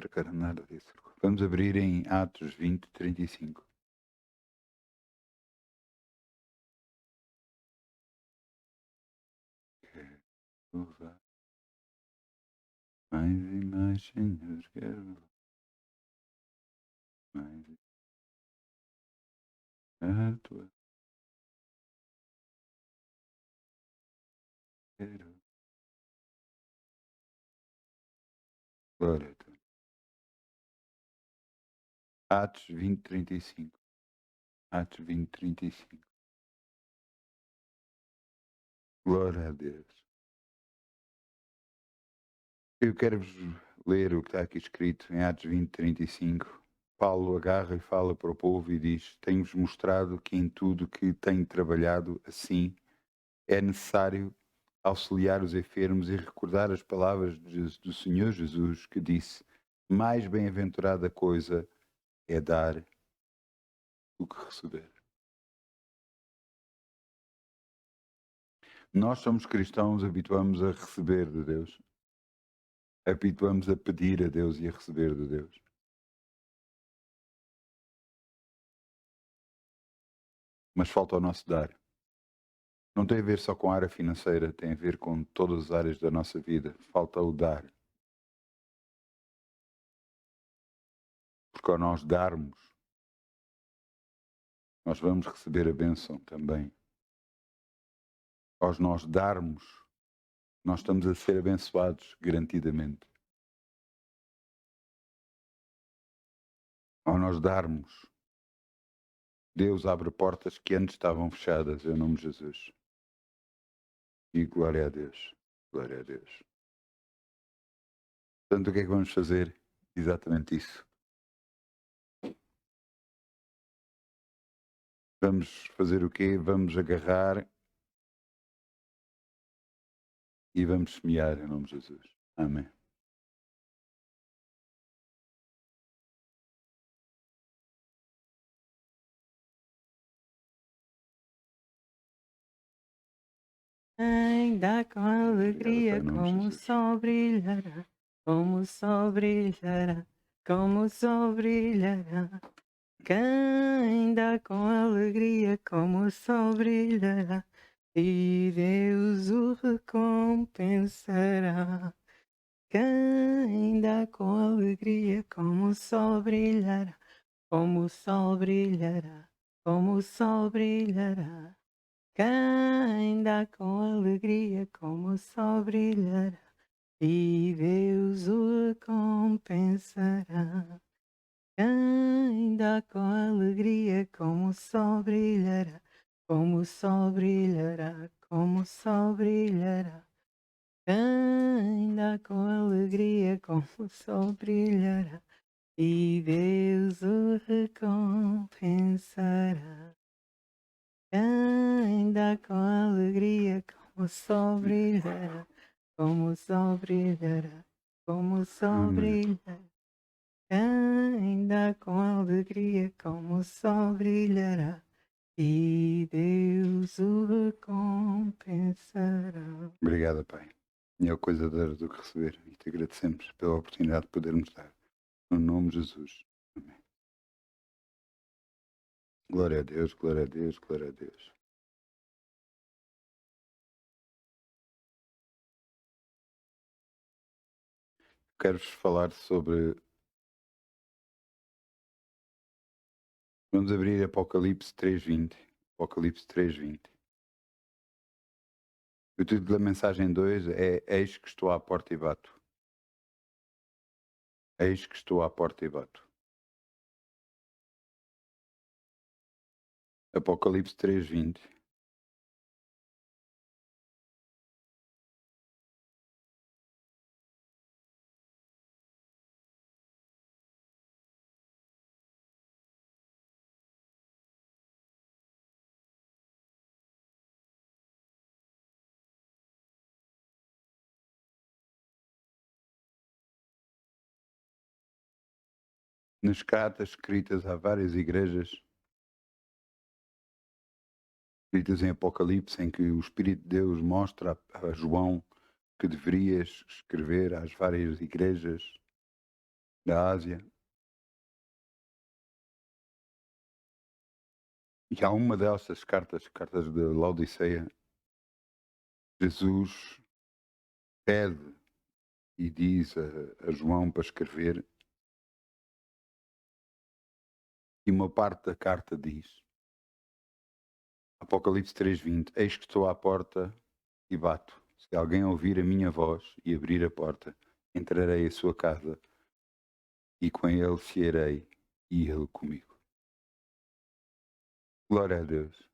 Quero nada disso. Vamos abrir em Atos 20:35. Quero louvar mais e mais, Senhor, quero louvar mais a tua quero. Glória a Deus. Atos 20:35. Atos 20:35. Glória a Deus. Eu quero-vos ler o que está aqui escrito em Atos 20:35. Paulo agarra e fala para o povo e diz: Tenho-vos mostrado que em tudo que tenho trabalhado assim é necessário auxiliar os enfermos e recordar as palavras do Senhor Jesus que disse: Mais bem-aventurada coisa é dar do que receber. Nós somos cristãos, habituamos a receber de Deus, habituamos a pedir a Deus e a receber de Deus. Mas falta o nosso dar. Não tem a ver só com a área financeira, tem a ver com todas as áreas da nossa vida. Falta o dar. Porque ao nós darmos, nós vamos receber a bênção também. Ao nós darmos, nós estamos a ser abençoados garantidamente. Ao nós darmos, Deus abre portas que antes estavam fechadas, em nome de Jesus. E glória a Deus. Glória a Deus. Portanto, o que é que vamos fazer? Exatamente isso. Vamos fazer o quê? Vamos agarrar e vamos semear em nome de Jesus. Amém. Ainda com Obrigado, Pai, alegria, em nome de como o Jesus. sol brilhará, como o sol brilhará, como o sol brilhará. Quem dá com alegria, como o sol brilhará, e Deus o recompensará. Quem dá com alegria, como o sol brilhará, como o sol brilhará, como o sol brilhará. Quem dá com alegria, como o sol brilhará, e Deus o recompensará. Quem dá com alegria, como o sol brilhará, como o sol brilhará, como o sol brilhará. Quem dá com alegria, como o sol brilhará, e Deus o recompensará. Quem dá com alegria, como o sol brilhará, como o sol brilhará, como o sol Amém. brilhará. Quem dá com alegria, como o sol brilhará, e Deus o recompensará. Obrigado, Pai. Melhor coisa dar do que receber. E te agradecemos pela oportunidade de podermos dar. No nome de Jesus. Amém. Glória a Deus, glória a Deus, glória a Deus. Quero-vos falar sobre. Vamos abrir Apocalipse 3:20. Apocalipse 3:20. O título da mensagem 2 é Eis que estou à porta e bato. Eis que estou à porta e bato. Apocalipse 3:20. Nas cartas escritas a várias igrejas, escritas em Apocalipse, em que o Espírito de Deus mostra a João que deverias escrever às várias igrejas, da Ásia. E há uma dessas cartas de Laodiceia, Jesus pede e diz a João para escrever, e uma parte da carta diz, Apocalipse 3:20, eis que estou à porta e bato. Se alguém ouvir a minha voz e abrir a porta, entrarei à sua casa e com ele cearei e ele comigo. Glória a Deus.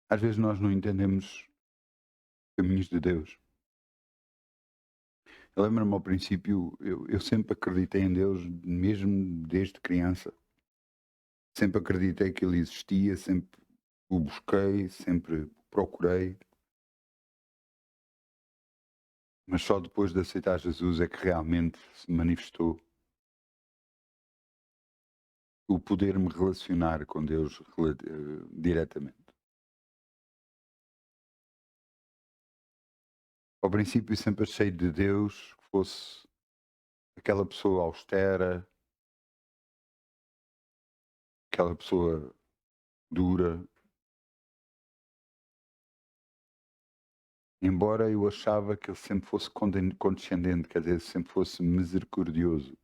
Às vezes nós não entendemos os caminhos de Deus. Eu lembro-me ao princípio, eu sempre acreditei em Deus, mesmo desde criança. Sempre acreditei que Ele existia, sempre o busquei, sempre procurei, mas só depois de aceitar Jesus é que realmente se manifestou o poder me relacionar com Deus diretamente. Ao princípio sempre achei de Deus que fosse aquela pessoa austera, aquela pessoa dura, embora eu achava que ele sempre fosse condescendente, quer dizer, sempre fosse misericordioso.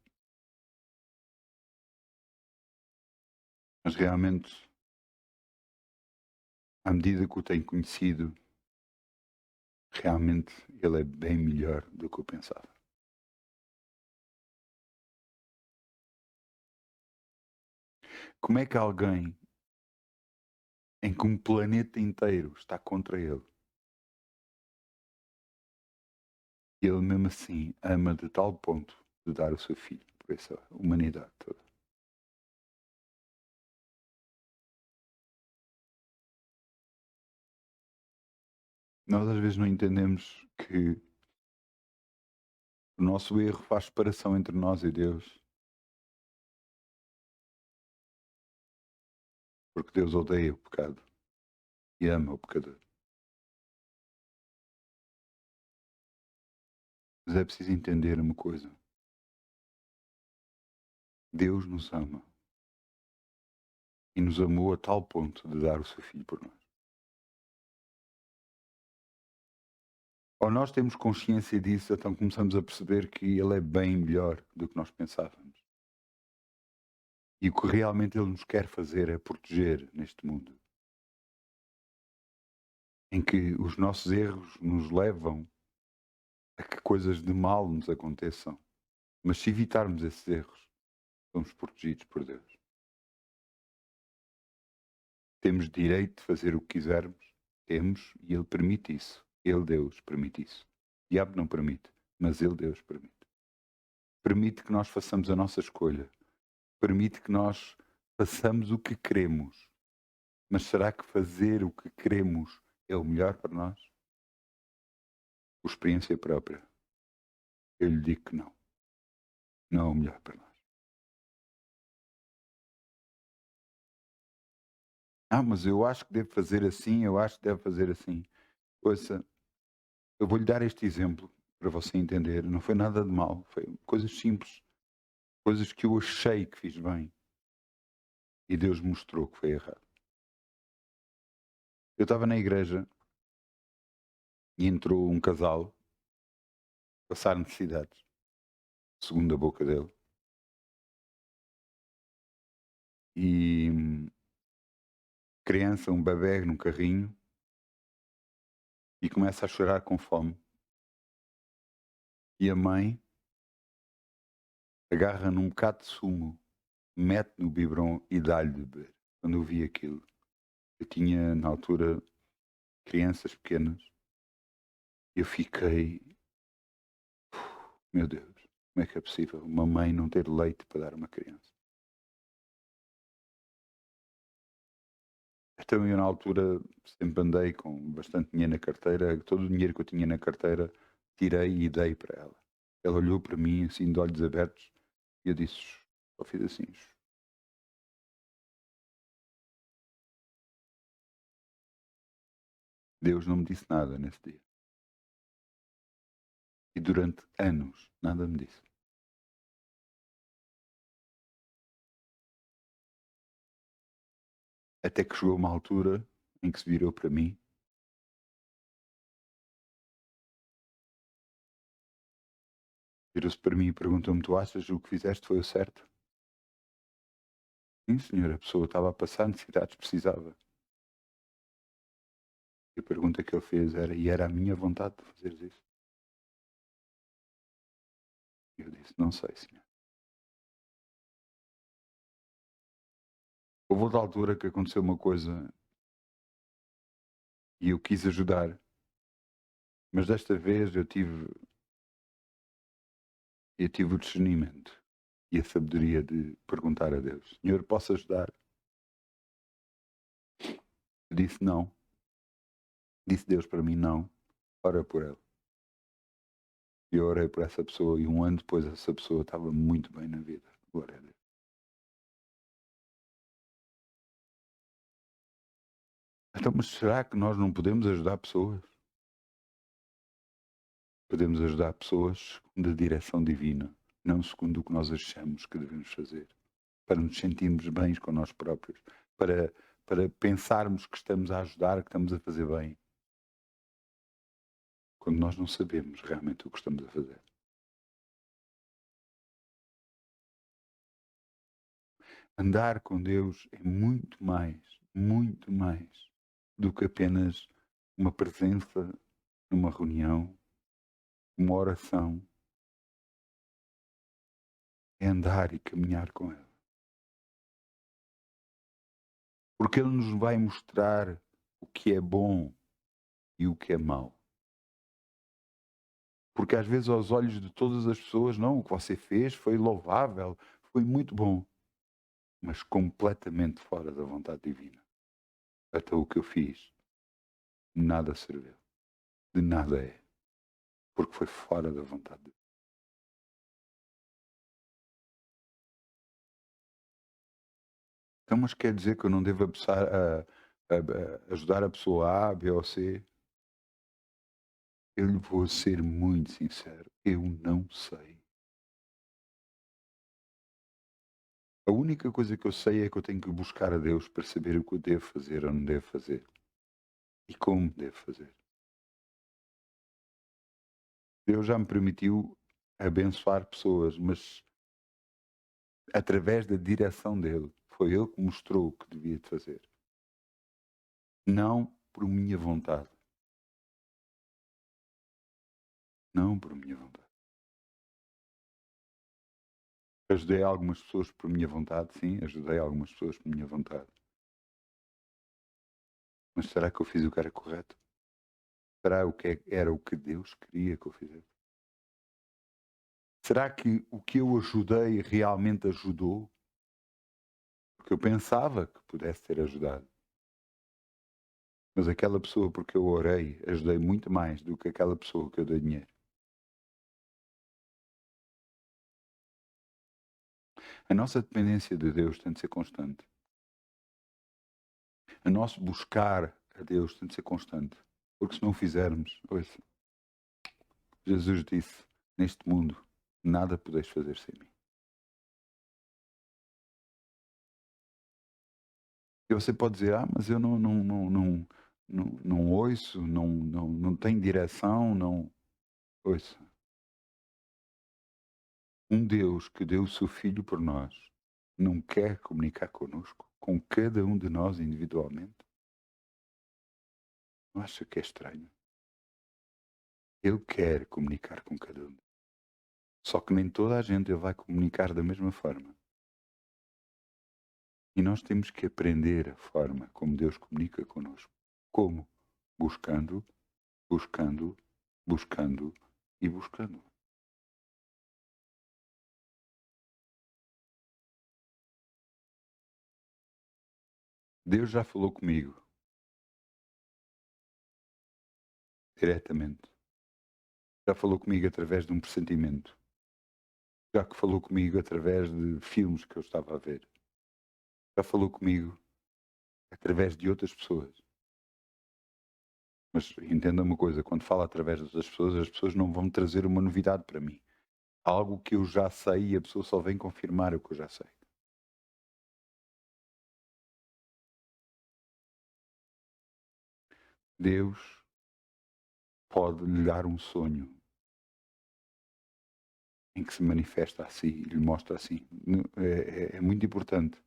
Mas realmente, à medida que o tenho conhecido, realmente ele é bem melhor do que eu pensava. Como é que alguém em que um planeta inteiro está contra ele, e ele mesmo assim ama de tal ponto de dar o seu filho por essa humanidade toda? Nós às vezes não entendemos que o nosso erro faz separação entre nós e Deus, porque Deus odeia o pecado e ama o pecador. Mas é preciso entender uma coisa: Deus nos ama e nos amou a tal ponto de dar o seu filho por nós. Ou nós temos consciência disso, então começamos a perceber que ele é bem melhor do que nós pensávamos. E o que realmente ele nos quer fazer é proteger neste mundo, em que os nossos erros nos levam a que coisas de mal nos aconteçam. Mas se evitarmos esses erros, somos protegidos por Deus. Temos direito de fazer o que quisermos, temos, e ele permite isso. Ele, Deus, permite isso. O diabo não permite, mas ele, Deus, permite. Permite que nós façamos a nossa escolha. Permite que nós façamos o que queremos. Mas será que fazer o que queremos é o melhor para nós? Por experiência própria, eu lhe digo que não. Não é o melhor para nós. Mas eu acho que devo fazer assim, eu acho que devo fazer assim. Ouça, eu vou-lhe dar este exemplo para você entender. Não foi nada de mal, foi coisas simples, coisas que eu achei que fiz bem e Deus mostrou que foi errado. Eu estava na igreja e entrou um casal passar necessidades, segundo a boca dele, e criança, um bebê num carrinho, e começa a chorar com fome. E a mãe agarra num bocado de sumo, mete no biberon e dá-lhe de beber. Quando eu vi aquilo, eu tinha na altura crianças pequenas, eu fiquei, meu Deus, como é que é possível uma mãe não ter leite para dar a uma criança? Então eu na altura sempre andei com bastante dinheiro na carteira, todo o dinheiro que eu tinha na carteira tirei e dei para ela. Ela olhou para mim assim de olhos abertos e eu disse, só fiz assim. Deus não me disse nada nesse dia. durante anos nada me disse. Até que chegou uma altura em que se virou para mim, virou-se para mim e perguntou-me: "Tu achas que o que fizeste foi o certo?" "Sim, senhor, a pessoa estava a passar necessidades, precisava." E a pergunta que ele fez era: "E era a minha vontade de fazeres isso?" E eu disse: "Não sei, senhor." Houve outra altura que aconteceu uma coisa e eu quis ajudar, mas desta vez eu tive o discernimento e a sabedoria de perguntar a Deus: "Senhor, posso ajudar?" Eu disse: "Não." Disse Deus para mim: "Não, ora por ele." E eu orei por essa pessoa e um ano depois essa pessoa estava muito bem na vida. Glória a Deus. Então, mas será que nós não podemos ajudar pessoas? Podemos ajudar pessoas segundo a direção divina, não segundo o que nós achamos que devemos fazer, para nos sentirmos bens com nós próprios, para, para pensarmos que estamos a ajudar, que estamos a fazer bem, quando nós não sabemos realmente o que estamos a fazer. Andar com Deus é muito mais do que apenas uma presença numa reunião, uma oração. É andar e caminhar com Ele. Porque Ele nos vai mostrar o que é bom e o que é mau. Porque às vezes aos olhos de todas as pessoas, não, o que você fez foi louvável, foi muito bom, mas completamente fora da vontade divina. Até o que eu fiz, nada serviu, de nada é, porque foi fora da vontade de Deus. Então, mas quer dizer que eu não devo ajudar a pessoa A, B ou C? Eu lhe vou ser muito sincero, eu não sei. A única coisa que eu sei é que eu tenho que buscar a Deus para saber o que eu devo fazer ou não devo fazer. E como devo fazer. Deus já me permitiu abençoar pessoas, mas através da direção dele. Foi ele que mostrou o que devia de fazer. Não por minha vontade. Não por minha vontade. Ajudei algumas pessoas por minha vontade, sim, ajudei algumas pessoas por minha vontade. Mas será que eu fiz o que era correto? Será o que era o que Deus queria que eu fizesse? Será que o que eu ajudei realmente ajudou? Porque eu pensava que pudesse ter ajudado. Mas aquela pessoa porque eu orei, ajudei muito mais do que aquela pessoa que eu dei dinheiro. A nossa dependência de Deus tem de ser constante. O nosso buscar a Deus tem de ser constante. Porque se não o fizermos, ouça, Jesus disse, neste mundo, nada podeis fazer sem mim. E você pode dizer, mas eu não ouço, não tenho direção, não. Ouça, um Deus que deu o seu Filho por nós, não quer comunicar conosco, com cada um de nós individualmente? Não acha que é estranho? Ele quer comunicar com cada um. Só que nem toda a gente ele vai comunicar da mesma forma. E nós temos que aprender a forma como Deus comunica conosco. Como? Buscando, buscando, buscando e buscando. Deus já falou comigo diretamente. Já falou comigo através de um pressentimento. Já que falou comigo através de filmes que eu estava a ver. Já falou comigo através de outras pessoas. Mas entenda uma coisa, quando falo através das pessoas, as pessoas não vão trazer uma novidade para mim. Algo que eu já sei e a pessoa só vem confirmar o que eu já sei. Deus pode lhe dar um sonho em que se manifesta assim e lhe mostra assim. É muito importante.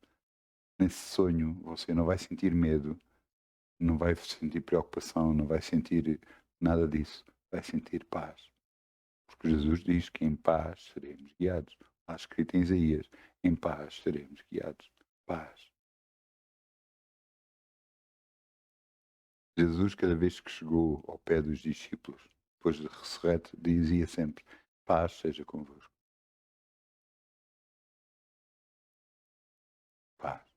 Nesse sonho você não vai sentir medo, não vai sentir preocupação, não vai sentir nada disso. Vai sentir paz. Porque Jesus diz que em paz seremos guiados. Está escrito em Isaías: em paz seremos guiados. Paz. Jesus, cada vez que chegou ao pé dos discípulos, depois de ressurreto, dizia sempre: paz seja convosco. Paz.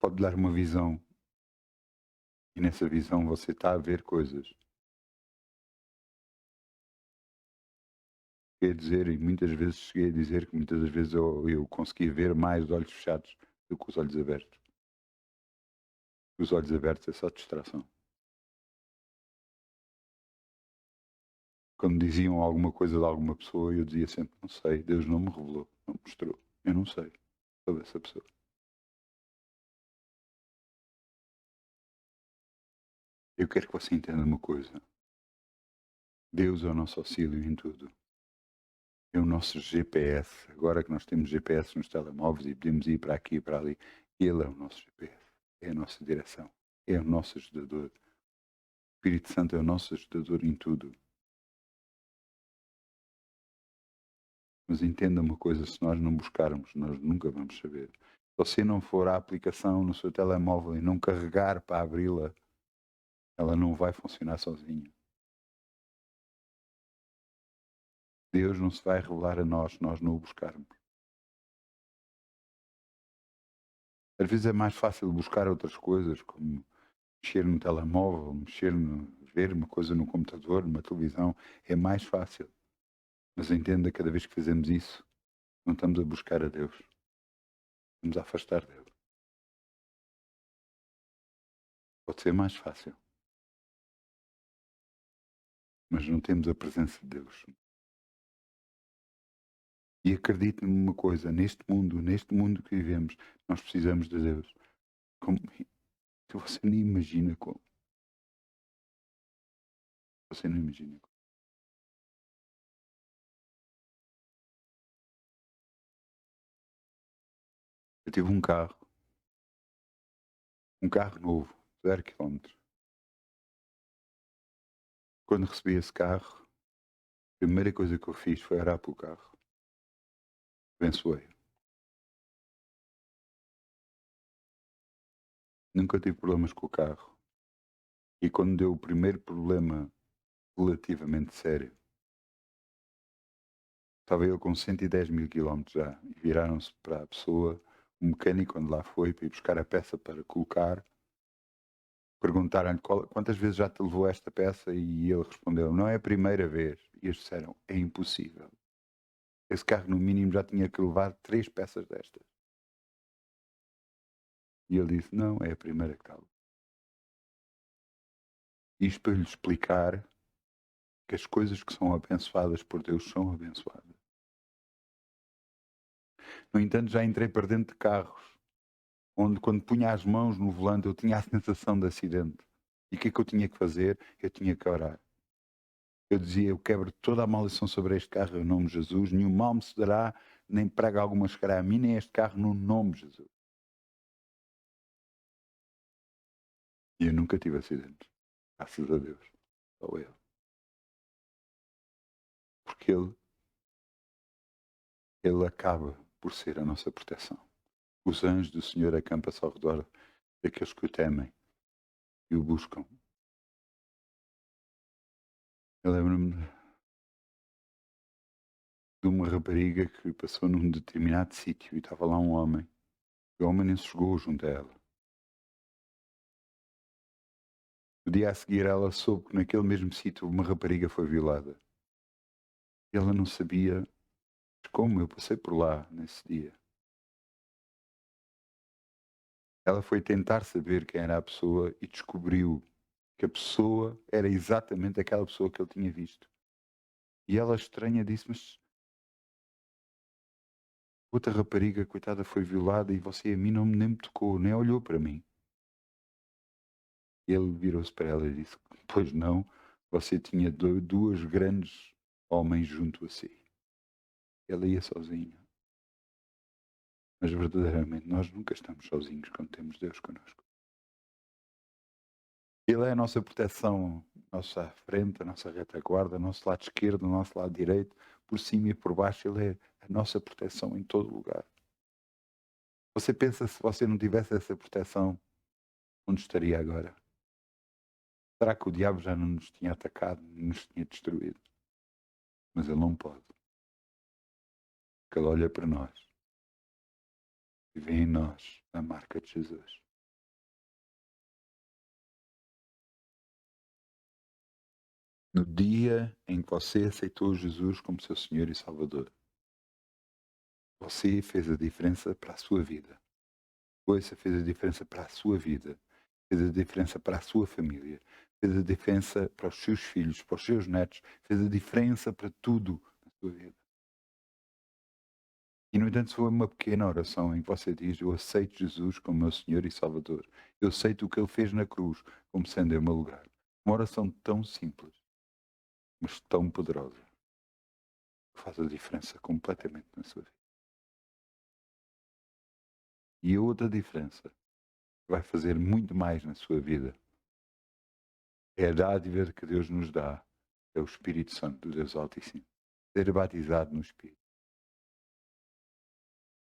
Pode dar uma visão e nessa visão você está a ver coisas. Cheguei a dizer, e muitas vezes cheguei a dizer que muitas das vezes eu consegui ver mais de olhos fechados do que os olhos abertos. Os olhos abertos é só distração. Quando diziam alguma coisa de alguma pessoa, eu dizia sempre: não sei, Deus não me revelou, não me mostrou, eu não sei sobre essa pessoa. Eu quero que você entenda uma coisa: Deus é o nosso auxílio em tudo. É o nosso GPS. Agora que nós temos GPS nos telemóveis e podemos ir para aqui e para ali, Ele é o nosso GPS, é a nossa direção, é o nosso ajudador. O Espírito Santo é o nosso ajudador em tudo. Mas entenda uma coisa: se nós não buscarmos, nós nunca vamos saber. Se você não for à aplicação no seu telemóvel e não carregar para abri-la, ela não vai funcionar sozinha. Deus não se vai revelar a nós se nós não o buscarmos. Às vezes é mais fácil buscar outras coisas, como mexer no telemóvel, ver uma coisa no computador, numa televisão, é mais fácil. Mas entenda, cada vez que fazemos isso, não estamos a buscar a Deus, estamos a afastar dele. Pode ser mais fácil, mas não temos a presença de Deus. E acredite-me uma coisa: neste mundo que vivemos, nós precisamos de Deus. Como, você nem imagina como. Você não imagina. Eu tive um carro novo, 0 km. Quando recebi esse carro, a primeira coisa que eu fiz foi orar pelo carro. Abençoei. Nunca tive problemas com o carro. E quando deu o primeiro problema relativamente sério, estava eu com 110.000 km já, e viraram-se para a pessoa, o mecânico, quando lá foi para ir buscar a peça para colocar, perguntaram-lhe quantas vezes já te levou esta peça, e ele respondeu: não é a primeira vez. E eles disseram: é impossível. Esse carro no mínimo já tinha que levar 3 peças destas. E ele disse: não, é a primeira que está. Isto para lhe explicar que as coisas que são abençoadas por Deus são abençoadas. No entanto, já entrei para dentro de carros, onde quando punha as mãos no volante eu tinha a sensação de acidente. E o que é que eu tinha que fazer? Eu tinha que orar. Eu dizia: eu quebro toda a maldição sobre este carro em nome de Jesus, nenhum mal me sucederá, nem praga alguma chegará a mim, nem a este carro, no nome de Jesus. E eu nunca tive acidentes, graças a Deus. Só eu. Porque Ele acaba por ser a nossa proteção. Os anjos do Senhor acampam-se ao redor daqueles que o temem e o buscam. Eu lembro-me de uma rapariga que passou num determinado sítio e estava lá um homem. O homem nem se chegou junto a ela. No dia a seguir ela soube que naquele mesmo sítio uma rapariga foi violada. E ela não sabia como eu passei por lá nesse dia. Ela foi tentar saber quem era a pessoa e descobriu que a pessoa era exatamente aquela pessoa que ele tinha visto. E ela estranha disse: "Mas outra rapariga, coitada, foi violada e você a mim não nem me tocou, nem olhou para mim". E ele virou-se para ela e disse: "Pois não, você tinha 2 grandes homens junto a si". Ela ia sozinha. Mas verdadeiramente nós nunca estamos sozinhos quando temos Deus connosco. Ele é a nossa proteção, nossa frente, a nossa retaguarda, o nosso lado esquerdo, o nosso lado direito, por cima e por baixo. Ele é a nossa proteção em todo lugar. Você pensa, se você não tivesse essa proteção, onde estaria agora? Será que o diabo já não nos tinha atacado, nos tinha destruído? Mas ele não pode, porque ele olha para nós e vê em nós a marca de Jesus. No dia em que você aceitou Jesus como seu Senhor e Salvador, você fez a diferença para a sua vida. Você fez a diferença para a sua vida, fez a diferença para a sua família, fez a diferença para os seus filhos, para os seus netos, fez a diferença para tudo na sua vida. E, no entanto, se for uma pequena oração em que você diz: "Eu aceito Jesus como meu Senhor e Salvador. Eu aceito o que Ele fez na cruz como sendo em meu lugar". Uma oração tão simples, mas tão poderosa, que faz a diferença completamente na sua vida. E a outra diferença, que vai fazer muito mais na sua vida, é a dádiva que Deus nos dá, é o Espírito Santo do Deus Altíssimo. Ser batizado no Espírito.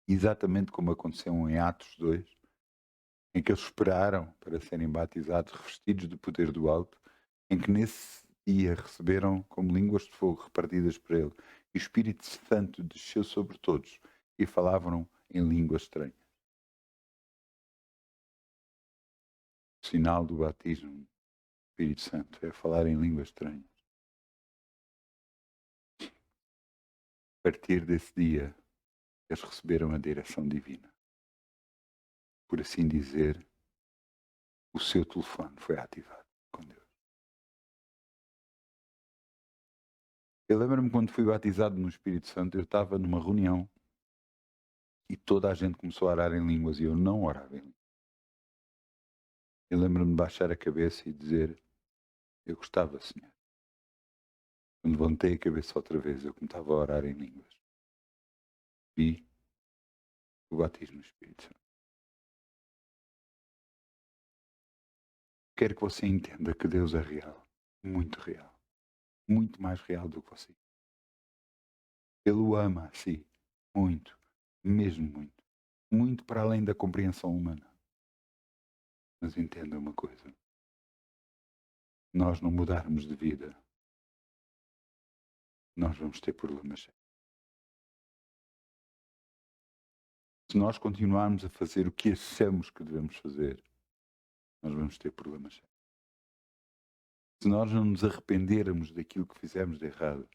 Exatamente como aconteceu em Atos 2, em que eles esperaram para serem batizados, revestidos do poder do alto, em que nesse dia receberam como línguas de fogo repartidas por ele. E o Espírito Santo desceu sobre todos e falavam em línguas estranhas. O sinal do batismo do Espírito Santo é falar em línguas estranhas. A partir desse dia, eles receberam a direção divina. Por assim dizer, o seu telefone foi ativado com Deus. Eu lembro-me quando fui batizado no Espírito Santo, eu estava numa reunião e toda a gente começou a orar em línguas e eu não orava em línguas. Eu lembro-me de baixar a cabeça e dizer: "Eu gostava, Senhor". Quando levantei a cabeça outra vez, eu começava a orar em línguas. Vi o batismo no Espírito Santo. Quero que você entenda que Deus é real, muito real, muito mais real do que você. Ele o ama a si, muito, mesmo muito, muito para além da compreensão humana. Mas entenda uma coisa: nós não mudarmos de vida, nós vamos ter problemas. Se nós continuarmos a fazer o que achamos que devemos fazer, nós vamos ter problemas sérios. Se nós não nos arrependermos daquilo que fizemos de errado,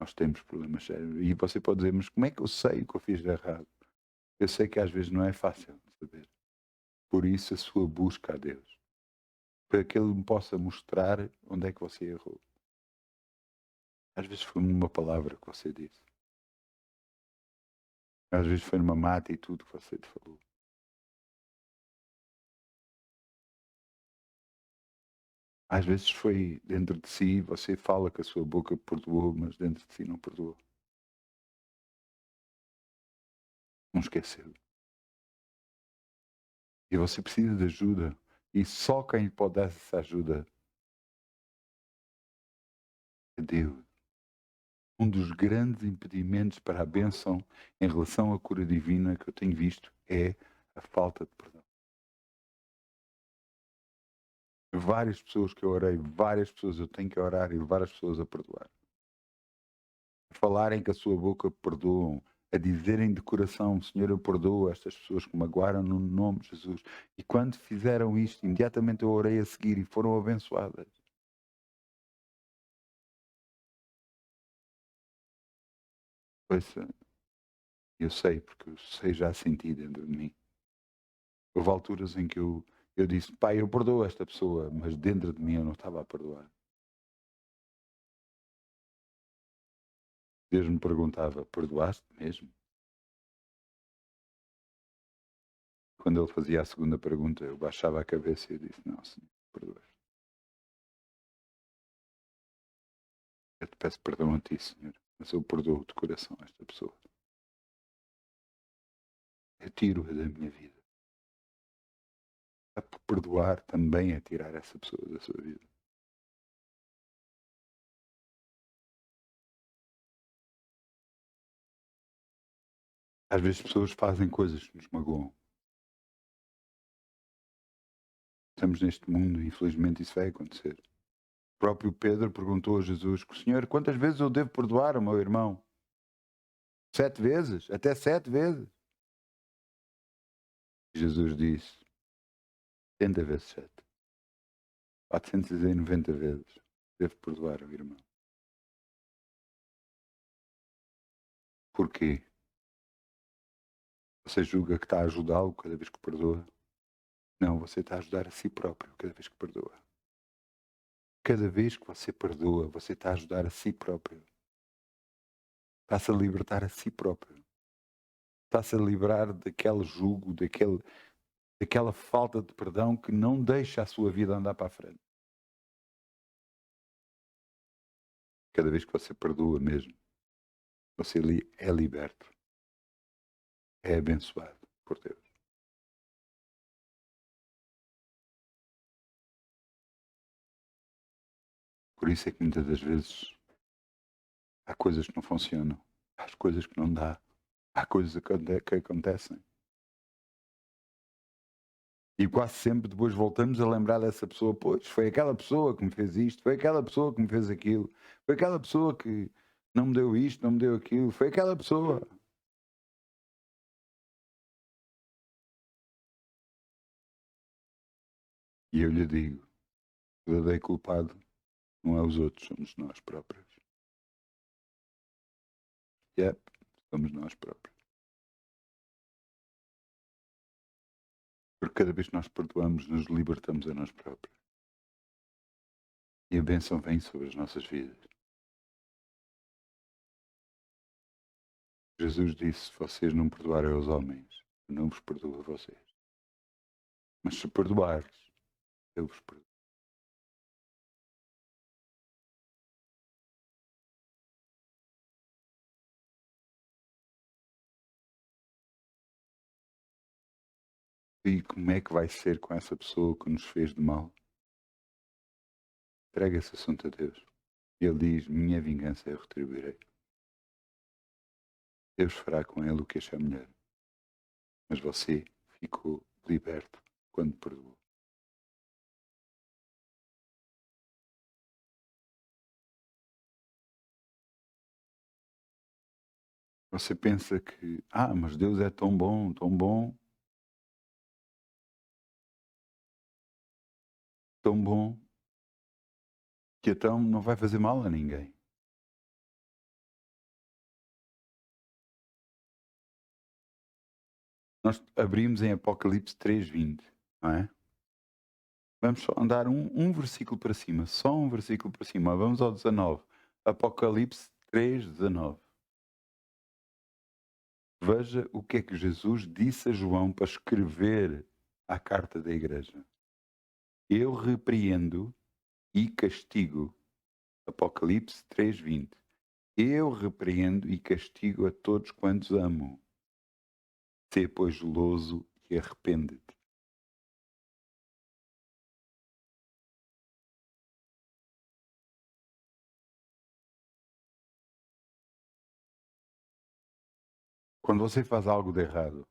nós temos problemas sérios. E você pode dizer: "Mas como é que eu sei o que eu fiz de errado?". Eu sei que às vezes não é fácil de saber. Por isso a sua busca a Deus, para que Ele me possa mostrar onde é que você errou. Às vezes foi numa palavra que você disse. Às vezes foi numa má atitude que você te falou. Às vezes foi dentro de si, você fala que a sua boca perdoou, mas dentro de si não perdoou. Não esqueceu. E você precisa de ajuda. E só quem lhe pode dar essa ajuda é Deus. Um dos grandes impedimentos para a bênção em relação à cura divina que eu tenho visto é a falta de perdão. Várias pessoas que eu orei, várias pessoas eu tenho que orar e levar as pessoas a perdoar. A falarem que a sua boca perdoam, a dizerem de coração: "Senhor, eu perdoo estas pessoas que me magoaram no nome de Jesus". E quando fizeram isto, imediatamente eu orei a seguir e foram abençoadas. Ouça, eu sei, porque eu sei, já senti dentro de mim. Houve alturas em que eu disse, pai, eu perdoo esta pessoa, mas dentro de mim eu não estava a perdoar. Deus me perguntava, perdoaste mesmo? Quando ele fazia a segunda pergunta, eu baixava a cabeça e disse, não, Senhor, perdoaste. Eu te peço perdão a ti, Senhor, mas eu perdoo de coração esta pessoa. Retiro-a da minha vida. A perdoar também é tirar essa pessoa da sua vida. Às vezes pessoas fazem coisas que nos magoam. Estamos neste mundo e infelizmente isso vai acontecer. O próprio Pedro perguntou a Jesus, Senhor, quantas vezes eu devo perdoar o meu irmão? 7 vezes? Até 7 vezes? Jesus disse, 70 vezes 7. 490 vezes. Devo perdoar o irmão. Porquê? Você julga que está a ajudá-lo cada vez que perdoa? Não, você está a ajudar a si próprio cada vez que perdoa. Cada vez que você perdoa, você está a ajudar a si próprio. Está-se a libertar a si próprio. Está-se a livrar daquele jugo, daquela falta de perdão que não deixa a sua vida andar para a frente. Cada vez que você perdoa mesmo, você é liberto. É abençoado por Deus. Por isso é que muitas das vezes há coisas que não funcionam, há coisas que não dá, há coisas que acontecem. E quase sempre depois voltamos a lembrar dessa pessoa. Pois, foi aquela pessoa que me fez isto, foi aquela pessoa que me fez aquilo, foi aquela pessoa que não me deu isto, não me deu aquilo, foi aquela pessoa. E eu lhe digo, o verdadeiro culpado não é os outros, somos nós próprios. Yep, somos nós próprios. Porque cada vez que nós perdoamos, nos libertamos a nós próprios. E a bênção vem sobre as nossas vidas. Jesus disse, se vocês não perdoarem aos homens, eu não vos perdoo a vocês. Mas se perdoares, eu vos perdoo. E como é que vai ser com essa pessoa que nos fez de mal? Entrega esse assunto a Deus. E Ele diz, minha vingança eu retribuirei. Deus fará com ele o que achar melhor. Mas você ficou liberto quando perdoou. Você pensa que, mas Deus é tão bom, tão bom, tão bom, que então não vai fazer mal a ninguém. Nós abrimos em Apocalipse 3:20, não é? Vamos só andar um versículo para cima, só um versículo para cima. Vamos ao 19. Apocalipse 3:19. Veja o que é que Jesus disse a João para escrever a carta da igreja. Eu repreendo e castigo. Apocalipse 3:20. Eu repreendo e castigo a todos quantos amo. Sê, pois, zeloso e arrepende-te. Quando você faz algo de errado,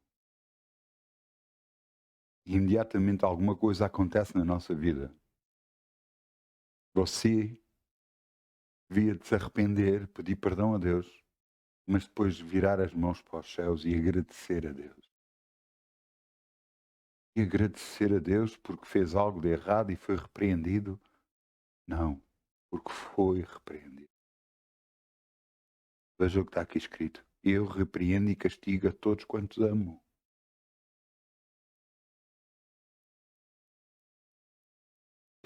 e imediatamente alguma coisa acontece na nossa vida, você devia de se arrepender, pedir perdão a Deus, mas depois virar as mãos para os céus e agradecer a Deus. E agradecer a Deus porque fez algo de errado e foi repreendido? Não, porque foi repreendido. Veja o que está aqui escrito. Eu repreendo e castigo a todos quantos amo.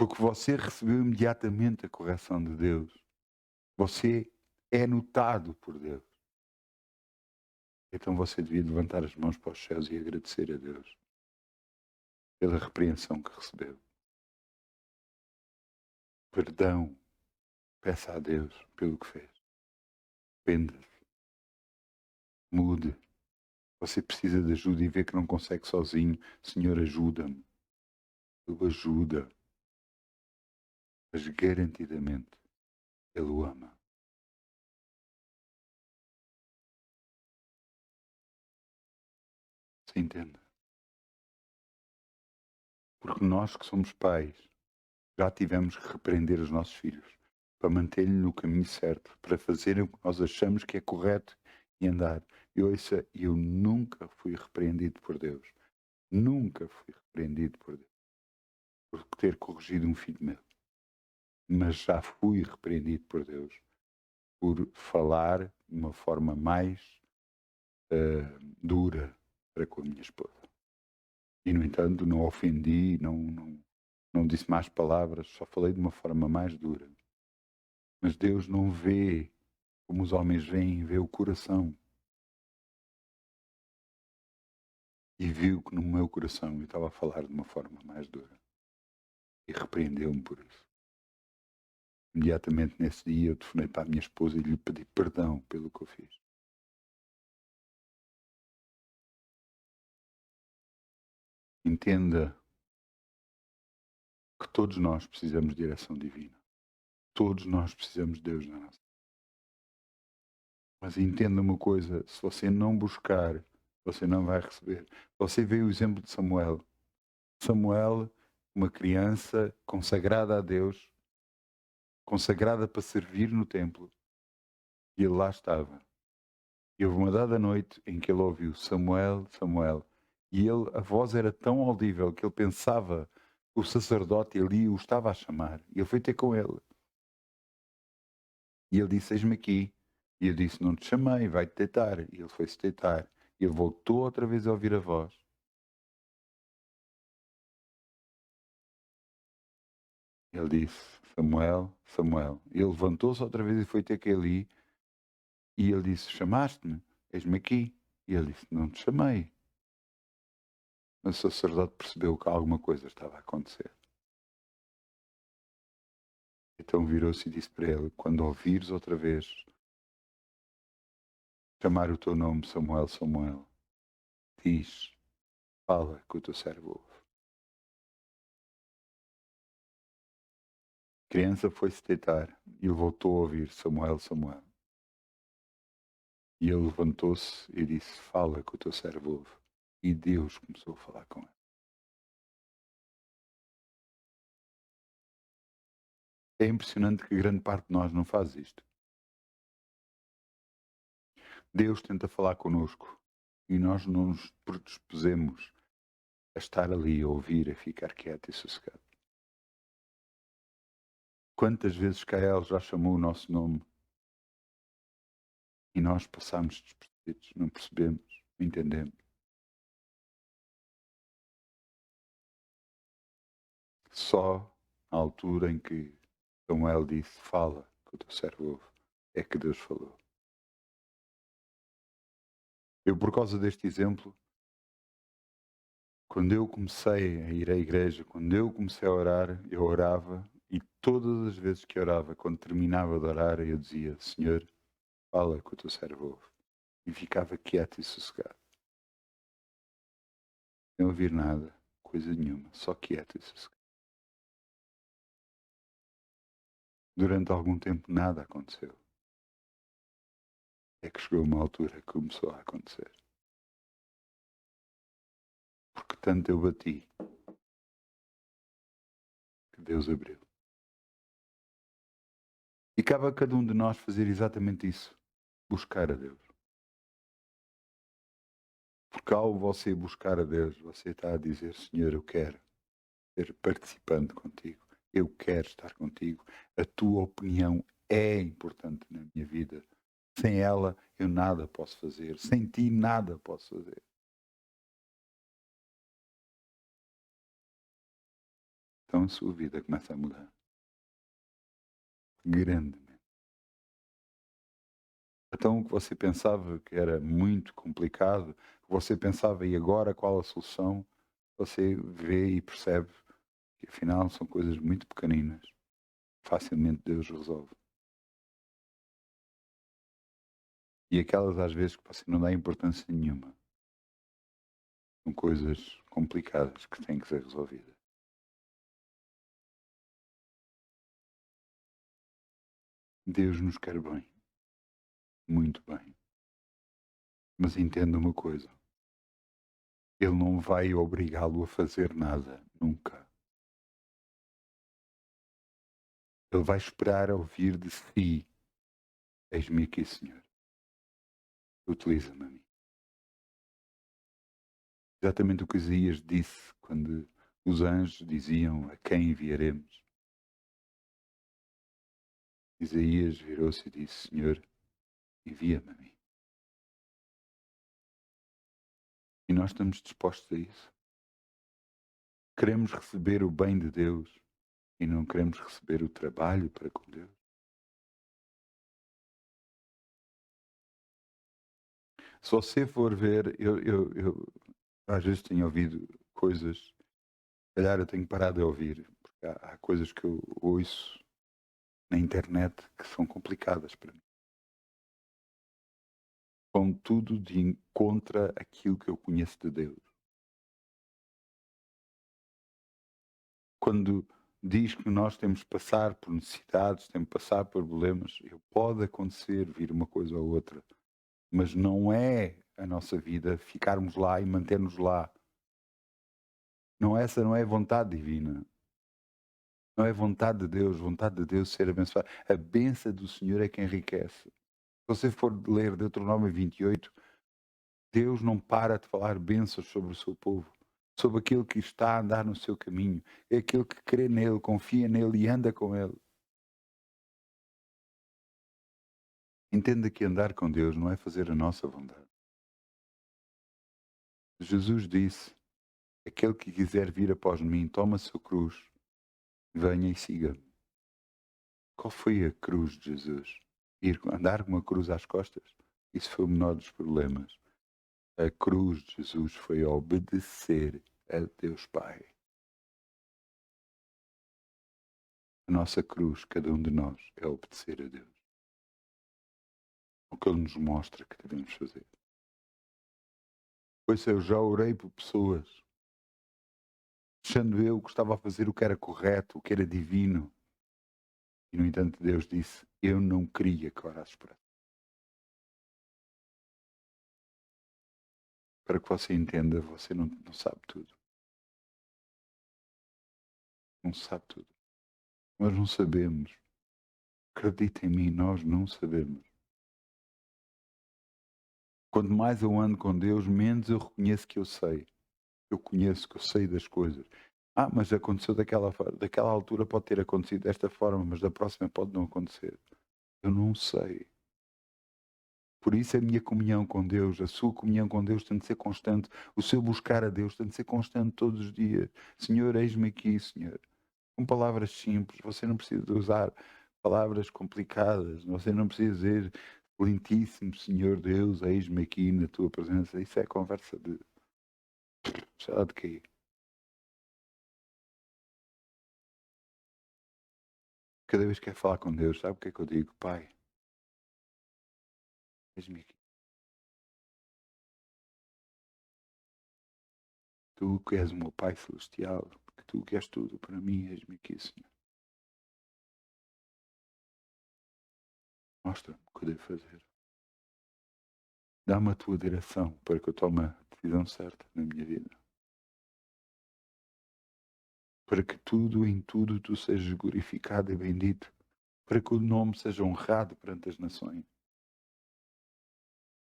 Porque você recebeu imediatamente a correção de Deus. Você é notado por Deus. Então você devia levantar as mãos para os céus e agradecer a Deus pela repreensão que recebeu. Perdão. Peça a Deus pelo que fez. Arrependa-se. Mude. Você precisa de ajuda e vê que não consegue sozinho. Senhor, ajuda-me. Ele ajuda. Mas garantidamente Ele o ama. Você entende? Porque nós que somos pais já tivemos que repreender os nossos filhos para manter-lhe no caminho certo, para fazerem o que nós achamos que é correto e andar. E ouça, eu nunca fui repreendido por Deus. Nunca fui repreendido por Deus por ter corrigido um filho meu. Mas já fui repreendido por Deus por falar de uma forma mais dura para com a minha esposa. E, no entanto, não ofendi, não disse mais palavras, só falei de uma forma mais dura. Mas Deus não vê como os homens veem, vê o coração. E viu que no meu coração eu estava a falar de uma forma mais dura. E repreendeu-me por isso. Imediatamente nesse dia eu telefonei para a minha esposa e lhe pedi perdão pelo que eu fiz. Entenda que todos nós precisamos de direção divina. Todos nós precisamos de Deus na nossa vida. Mas entenda uma coisa, se você não buscar, você não vai receber. Você vê o exemplo de Samuel. Samuel, uma criança consagrada a Deus, consagrada para servir no templo. E ele lá estava. E houve uma dada noite em que ele ouviu Samuel, Samuel. E ele, a voz era tão audível que ele pensava que o sacerdote ali o estava a chamar. E ele foi ter com ele. E ele disse, eis-me aqui. E eu disse, não te chamei, vai-te deitar. E ele foi-se deitar. E ele voltou outra vez a ouvir a voz. Ele disse, Samuel, Samuel. Ele levantou-se outra vez e foi ter com ele. E ele disse, chamaste-me? Eis-me aqui. E ele disse, não te chamei. Mas o sacerdote percebeu que alguma coisa estava a acontecer. Então virou-se e disse para ele, quando ouvires outra vez chamar o teu nome, Samuel, Samuel, diz, fala que o teu servo ouve. A criança foi-se deitar e ele voltou a ouvir Samuel, Samuel. E ele levantou-se e disse, fala que o teu servo ouve. E Deus começou a falar com ele. É impressionante que grande parte de nós não faz isto. Deus tenta falar connosco e nós não nos predispusemos a estar ali, a ouvir, a ficar quieto e sossegado. Quantas vezes Cael já chamou o nosso nome e nós passámos despercebidos, não percebemos, não entendemos. Só na altura em que Samuel disse, fala que o teu servo ouve, é que Deus falou. Eu, por causa deste exemplo, quando eu comecei a ir à igreja, quando eu comecei a orar, eu orava e todas as vezes que orava, quando terminava de orar, eu dizia, Senhor, fala que o teu servo ouve. E ficava quieto e sossegado. Sem ouvir nada, coisa nenhuma, só quieto e sossegado. Durante algum tempo nada aconteceu. É que chegou uma altura que começou a acontecer. Porque tanto eu bati que Deus abriu. E cabe a cada um de nós fazer exatamente isso. Buscar a Deus. Porque ao você buscar a Deus, você está a dizer, Senhor, eu quero ser participante contigo. Eu quero estar contigo. A tua opinião é importante na minha vida. Sem ela, eu nada posso fazer. Sem ti, nada posso fazer. então a sua vida começa a mudar. Grandemente. Então o que você pensava que era muito complicado, você pensava, e agora qual a solução? Você vê e percebe que afinal são coisas muito pequeninas. Facilmente Deus resolve. E aquelas às vezes que você não dá importância nenhuma. São coisas complicadas que têm que ser resolvidas. Deus nos quer bem, muito bem. Mas entenda uma coisa: Ele não vai obrigá-lo a fazer nada, nunca. Ele vai esperar a ouvir de si: Eis-me aqui, Senhor. Utiliza-me a mim. Exatamente o que Isaías disse quando os anjos diziam: A quem enviaremos? Isaías virou-se e disse: Senhor, envia-me a mim. E nós estamos dispostos a isso. Queremos receber o bem de Deus e não queremos receber o trabalho para com Deus. Se você for ver, eu às vezes tenho ouvido coisas, se calhar eu tenho parado de ouvir, porque há coisas que eu ouço na internet que são complicadas para mim. Vão tudo contra aquilo que eu conheço de Deus. Quando diz que nós temos de passar por necessidades, temos de passar por problemas, pode acontecer vir uma coisa ou outra, mas não é a nossa vida ficarmos lá e manter-nos lá. Não, essa não é vontade divina. Não é vontade de Deus ser abençoado. A bênção do Senhor é que enriquece. Se você for ler Deuteronômio 28, Deus não para de falar bênçãos sobre o seu povo, sobre aquele que está a andar no seu caminho, é aquele que crê nele, confia nele e anda com ele. Entenda que andar com Deus não é fazer a nossa vontade. Jesus disse: aquele que quiser vir após mim, toma a sua cruz, venha e siga-me. Qual foi a cruz de Jesus? Andar com uma cruz às costas? Isso foi o menor dos problemas. A cruz de Jesus foi obedecer a Deus Pai. A nossa cruz, cada um de nós, é obedecer a Deus. O que Ele nos mostra que devemos fazer. Pois eu já orei por pessoas, achando eu que estava a fazer o que era correto, o que era divino. E, no entanto, Deus disse: eu não queria que orasses por ela. Para que você entenda, você não sabe tudo. Não sabe tudo. Nós não sabemos. Acredita em mim, nós não sabemos. Quanto mais eu ando com Deus, menos eu reconheço que eu sei. Eu conheço, que eu sei das coisas. Mas aconteceu daquela altura, pode ter acontecido desta forma, mas da próxima pode não acontecer. Eu não sei. Por isso a minha comunhão com Deus, a sua comunhão com Deus tem de ser constante. O seu buscar a Deus tem de ser constante todos os dias. Senhor, eis-me aqui, Senhor. Com palavras simples. Você não precisa de usar palavras complicadas. Você não precisa dizer: Excelentíssimo Senhor Deus, eis-me aqui na tua presença. Isso é conversa de... sei lá de quê. Cada vez que quer falar com Deus, sabe o que é que eu digo? Pai, eis-me aqui. Tu que és o meu Pai Celestial, que tu que és tudo para mim, eis-me aqui, Senhor. Mostra-me o que eu devo fazer. Dá-me a tua direção para que eu tome a decisão certa na minha vida. Para que tudo, em tudo, tu sejas glorificado e bendito. Para que o nome seja honrado perante as nações.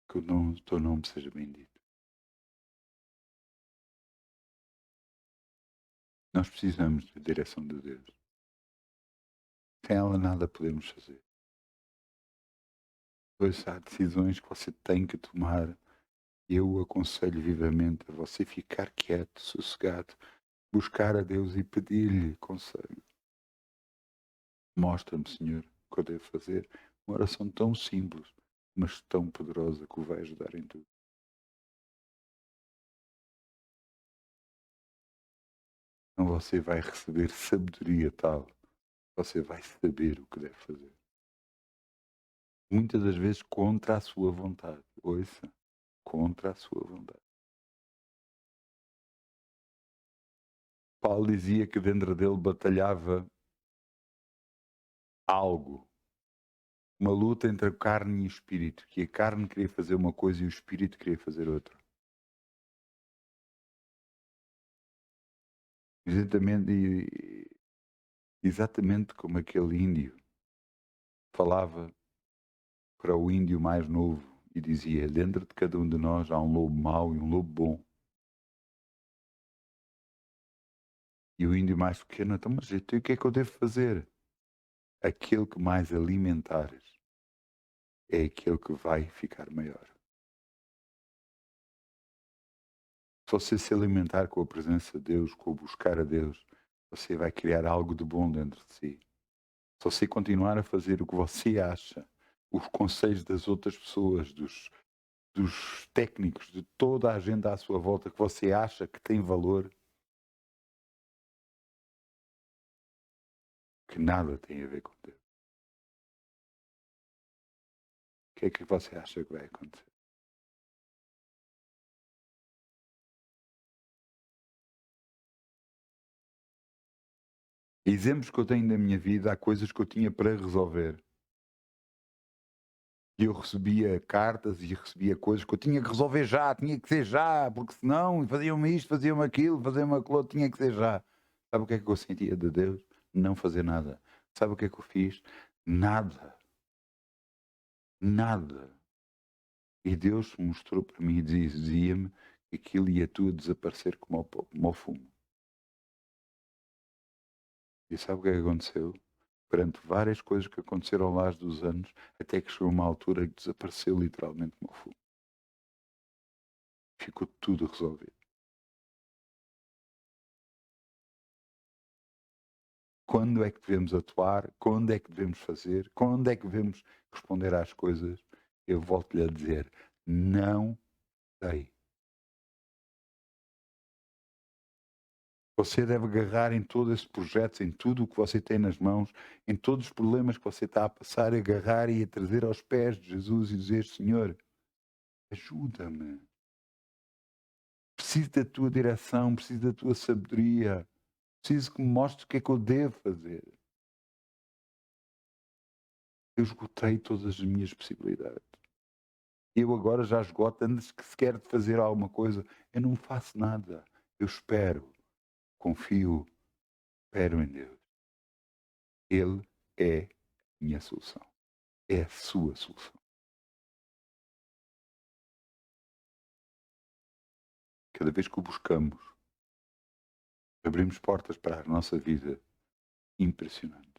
Que o teu nome seja bendito. Nós precisamos da direção de Deus. Sem ela nada podemos fazer. Pois há decisões que você tem que tomar. Eu o aconselho vivamente a você ficar quieto, sossegado, buscar a Deus e pedir-lhe conselho. Mostra-me, Senhor, o que eu devo fazer. Uma oração tão simples, mas tão poderosa que o vai ajudar em tudo. Então você vai receber sabedoria tal, você vai saber o que deve fazer. Muitas das vezes contra a sua vontade. Ouça, contra a sua vontade. Paulo dizia que dentro dele batalhava algo, uma luta entre a carne e o espírito, que a carne queria fazer uma coisa e o espírito queria fazer outra. Exatamente como aquele índio falava para o índio mais novo e dizia: dentro de cada um de nós há um lobo mau e um lobo bom. E o índio mais pequeno: então, mas então, o que é que eu devo fazer? Aquele que mais alimentares é aquele que vai ficar maior. Se você se alimentar com a presença de Deus, com o buscar a Deus, você vai criar algo de bom dentro de si. Se você continuar a fazer o que você acha, os conselhos das outras pessoas, dos técnicos, de toda a gente à sua volta que você acha que tem valor, que nada tem a ver com Deus. O que é que você acha que vai acontecer? Exemplos que eu tenho da minha vida, há coisas que eu tinha para resolver. E eu recebia cartas e recebia coisas que eu tinha que resolver já, tinha que ser já, porque senão faziam-me isto, faziam-me aquilo, faziam-me aquilo, tinha que ser já. Sabe o que é que eu sentia de Deus? Não fazer nada. Sabe o que é que eu fiz? Nada. Nada. E Deus mostrou para mim e dizia-me que aquilo ia tudo desaparecer como ao fumo. E sabe o que é que aconteceu? Perante várias coisas que aconteceram ao longo dos anos, até que chegou uma altura que desapareceu literalmente como ao fumo. Ficou tudo resolvido. Quando é que devemos atuar? Quando é que devemos fazer? Quando é que devemos responder às coisas? Eu volto-lhe a dizer, não sei. Você deve agarrar em todo esse projeto, em tudo o que você tem nas mãos, em todos os problemas que você está a passar, agarrar e a trazer aos pés de Jesus e dizer, Senhor, ajuda-me. Preciso da tua direção, preciso da tua sabedoria. Preciso que me mostres o que é que eu devo fazer. Eu esgotei todas as minhas possibilidades. Eu agora já esgoto antes que sequer de fazer alguma coisa. Eu não faço nada. Eu espero, confio, espero em Deus. Ele é a minha solução. É a sua solução. Cada vez que o buscamos, abrimos portas para a nossa vida impressionantes.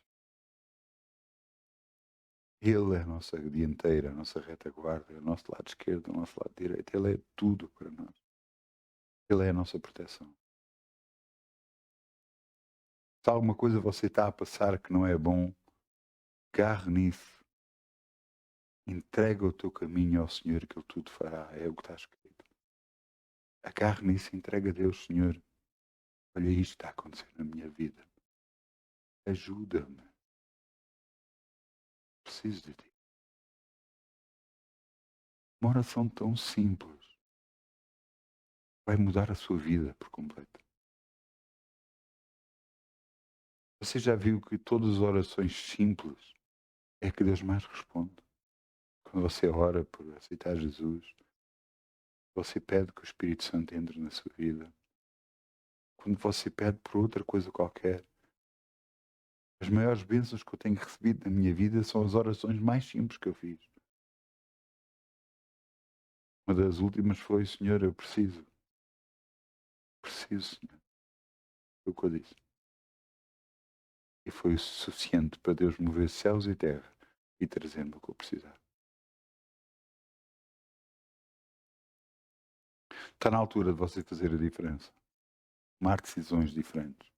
Ele é a nossa dianteira, a nossa retaguarda, é o nosso lado esquerdo, o nosso lado direito. Ele é tudo para nós. Ele é a nossa proteção. Se alguma coisa você está a passar que não é bom, agarre nisso. Entrega o teu caminho ao Senhor que Ele tudo fará. É o que está escrito. Agarre nisso e entrega a Deus, Senhor. Olha, isto está a acontecer na minha vida. Ajuda-me. Preciso de ti. Uma oração tão simples vai mudar a sua vida por completo. Você já viu que todas as orações simples é que Deus mais responde? Quando você ora por aceitar Jesus, você pede que o Espírito Santo entre na sua vida. Quando você pede por outra coisa qualquer, as maiores bênçãos que eu tenho recebido na minha vida são as orações mais simples que eu fiz. Uma das últimas foi, Senhor, eu preciso. Preciso, Senhor. Foi o que eu disse. E foi o suficiente para Deus mover céus e terra e trazer-me o que eu precisava. Está na altura de você fazer a diferença. tomar decisões diferentes.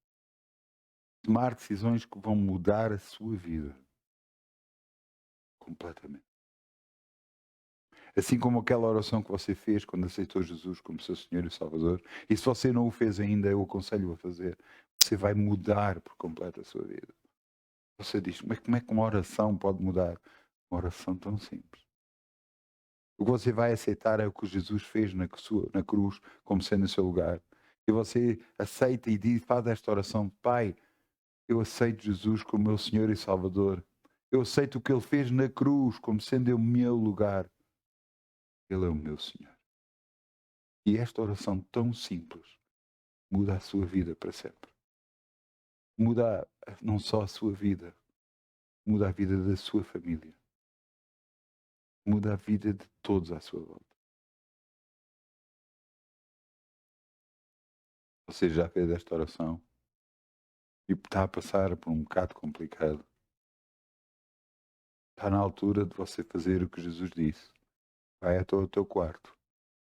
Tomar decisões que vão mudar a sua vida completamente. Assim como aquela oração que você fez quando aceitou Jesus como seu Senhor e Salvador, e se você não o fez ainda, eu aconselho a fazer. Você vai mudar por completo a sua vida. Você diz, mas como é que uma oração pode mudar? Uma oração tão simples. O que você vai aceitar é o que Jesus fez na cruz, como sendo o seu lugar. E você aceita e diz, faz esta oração, Pai, eu aceito Jesus como meu Senhor e Salvador. Eu aceito o que Ele fez na cruz como sendo o meu lugar. Ele é o meu Senhor. E esta oração tão simples muda a sua vida para sempre. Muda não só a sua vida, muda a vida da sua família. Muda a vida de todos à sua volta. Você já fez esta oração e está a passar por um bocado complicado. Está na altura de você fazer o que Jesus disse. Vai até o teu quarto,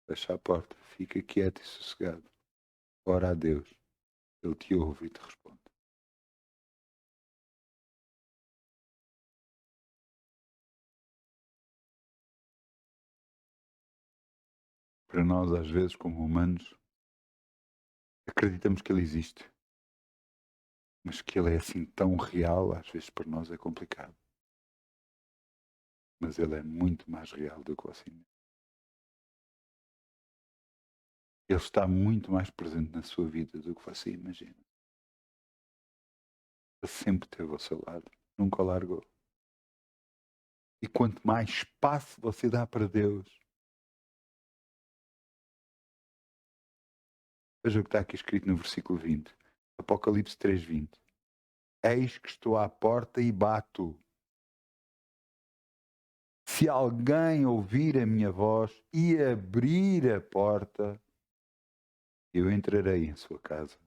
fecha a porta, fica quieto e sossegado. Ora a Deus, Ele te ouve e te responde. Para nós, às vezes, como humanos, acreditamos que Ele existe, mas que Ele é assim tão real, às vezes para nós é complicado. Mas Ele é muito mais real do que você. Ele está muito mais presente na sua vida do que você imagina. Ele sempre esteve ao seu lado, nunca o largou. E quanto mais espaço você dá para Deus, veja o que está aqui escrito no versículo 20, Apocalipse 3:20. Eis que estou à porta e bato. Se alguém ouvir a minha voz e abrir a porta, eu entrarei em sua casa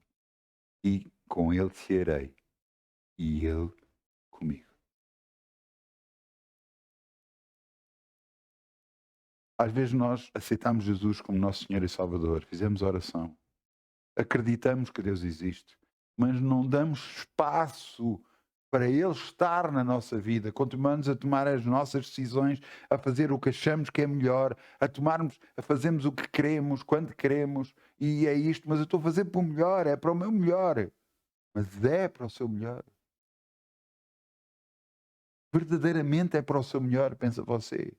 e com ele cearei e ele comigo. Às vezes nós aceitamos Jesus como nosso Senhor e Salvador, fizemos oração, acreditamos que Deus existe, mas não damos espaço para Ele estar na nossa vida. Continuamos a tomar as nossas decisões, a fazer o que achamos que é melhor, a fazermos o que queremos, quando queremos, e é isto, mas eu estou a fazer para o melhor, é para o meu melhor. Mas é para o seu melhor. Verdadeiramente é para o seu melhor, pensa você.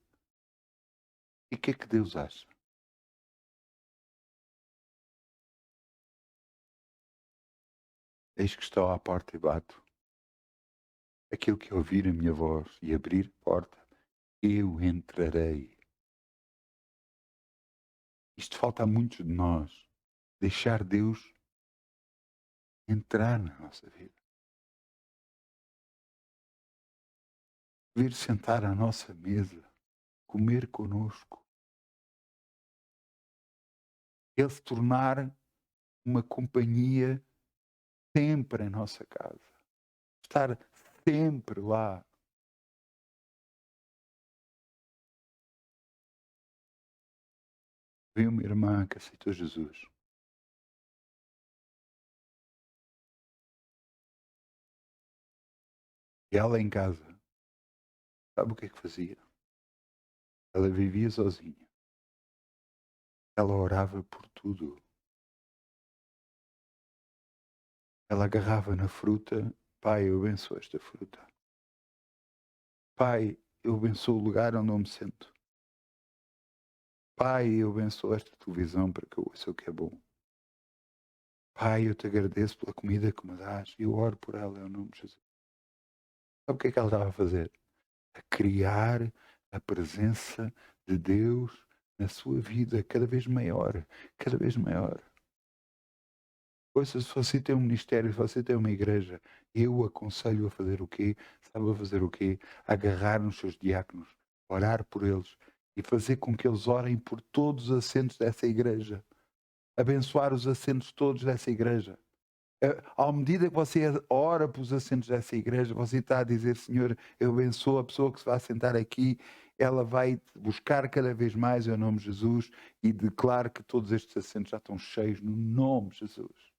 E o que é que Deus acha? Eis que estou à porta e bato. Aquilo que ouvir a minha voz e abrir a porta, eu entrarei. Isto falta a muitos de nós. Deixar Deus entrar na nossa vida. Vir sentar à nossa mesa, comer conosco. Ele se tornar uma companhia sempre em nossa casa. Estar sempre lá. Vi uma irmã que aceitou Jesus. E ela em casa, sabe o que é que fazia? Ela vivia sozinha. Ela orava por tudo. Ela agarrava na fruta. Pai, eu abençoo esta fruta. Pai, eu abençoo o lugar onde eu me sento. Pai, eu abençoo esta televisão para que eu ouça o que é bom. Pai, eu te agradeço pela comida que me dás. E eu oro por ela em nome de Jesus. Sabe o que é que ela estava a fazer? A criar a presença de Deus na sua vida cada vez maior. Cada vez maior. Ouça, se você tem um ministério, se você tem uma igreja, eu aconselho a fazer o quê? Sabe a fazer o quê? Agarrar nos seus diáconos, orar por eles e fazer com que eles orem por todos os assentos dessa igreja. Abençoar os assentos todos dessa igreja. À medida que você ora pelos assentos dessa igreja, você está a dizer, Senhor, eu abençoo a pessoa que se vai sentar aqui, ela vai buscar cada vez mais em nome de Jesus e declaro que todos estes assentos já estão cheios no nome de Jesus.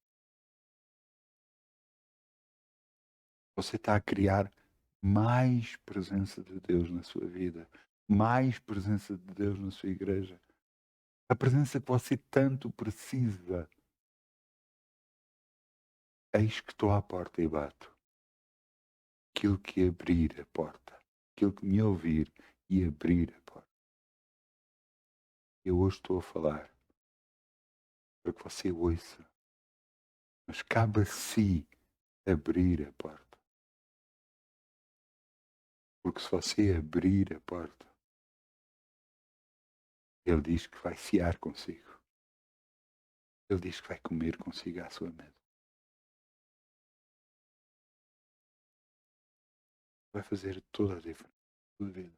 Você está a criar mais presença de Deus na sua vida, mais presença de Deus na sua igreja. A presença que você tanto precisa. Eis que estou à porta e bato. Aquilo que abrir a porta, aquilo que me ouvir e abrir a porta. Eu hoje estou a falar para que você ouça, mas cabe a si abrir a porta. Porque se você abrir a porta, Ele diz que vai cear consigo. Ele diz que vai comer consigo à sua mesa. Vai fazer toda a diferença na sua vida.